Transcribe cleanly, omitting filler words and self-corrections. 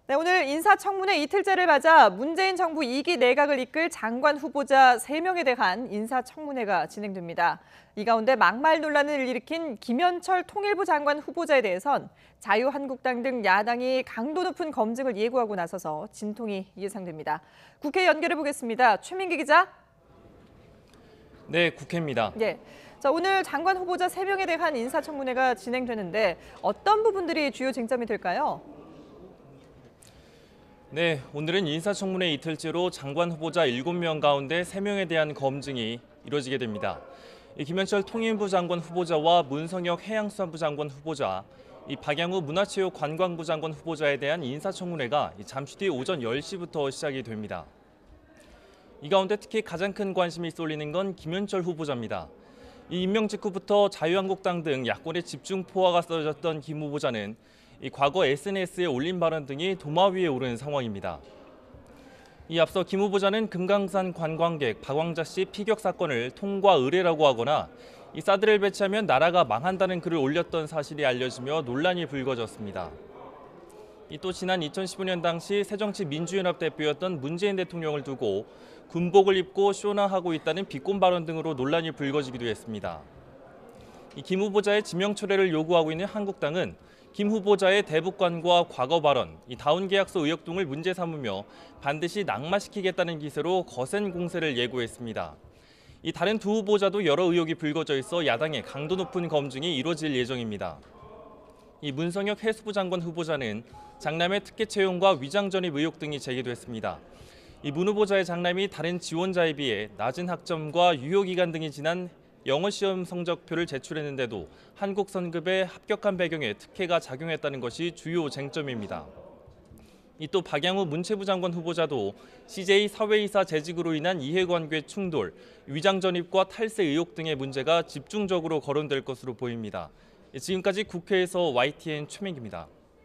네, 오늘 인사청문회 이틀째를 맞아 문재인 정부 2기 내각을 이끌 장관 후보자 3명에 대한 인사청문회가 진행됩니다. 이 가운데 막말 논란을 일으킨 김현철 통일부 장관 후보자에 대해선 자유한국당 등 야당이 강도 높은 검증을 예고하고 나서서 진통이 예상됩니다. 국회 연결해 보겠습니다. 최민기 기자. 네, 국회입니다. 네. 자, 오늘 장관 후보자 3명에 대한 인사청문회가 진행되는데 어떤 부분들이 주요 쟁점이 될까요? 네, 오늘은 인사청문회 이틀째로 장관 후보자 7명 가운데 3명에 대한 검증이 이뤄지게 됩니다. 김현철 통일부 장관 후보자와 문성혁 해양수산부 장관 후보자, 박양우 문화체육관광부 장관 후보자에 대한 인사청문회가 잠시 뒤 오전 10시부터 시작이 됩니다. 이 가운데 특히 가장 큰 관심이 쏠리는 건 김현철 후보자입니다. 이 임명 직후부터 자유한국당 등 야권의 집중 포화가 쏟아졌던 김 후보자는 과거 SNS에 올린 발언 등이 도마 위에 오른 상황입니다. 이 앞서 김 후보자는 금강산 관광객 박왕자 씨 피격 사건을 통과 의례라고 하거나 이 사드를 배치하면 나라가 망한다는 글을 올렸던 사실이 알려지며 논란이 불거졌습니다. 또 지난 2015년 당시 새정치민주연합 대표였던 문재인 대통령을 두고 군복을 입고 쇼나 하고 있다는 비꼰 발언 등으로 논란이 불거지기도 했습니다. 김 후보자의 지명 철회를 요구하고 있는 한국당은 김 후보자의 대북관과 과거 발언, 다운계약서 의혹 등을 문제 삼으며 반드시 낙마시키겠다는 기세로 거센 공세를 예고했습니다. 다른 두 후보자도 여러 의혹이 불거져 있어 야당의 강도 높은 검증이 이뤄질 예정입니다. 문성혁 해수부 장관 후보자는 장남의 특혜 채용과 위장 전입 의혹 등이 제기됐습니다. 문 후보자의 장남이 다른 지원자에 비해 낮은 학점과 유효기간 등이 지난 영어시험 성적표를 제출했는데도 한국 선급에 합격한 배경에 특혜가 작용했다는 것이 주요 쟁점입니다. 또 박양우 문체부 장관 후보자도 CJ 사회이사 재직으로 인한 이해관계 충돌, 위장 전입과 탈세 의혹 등의 문제가 집중적으로 거론될 것으로 보입니다. 지금까지 국회에서 YTN 최민기입니다.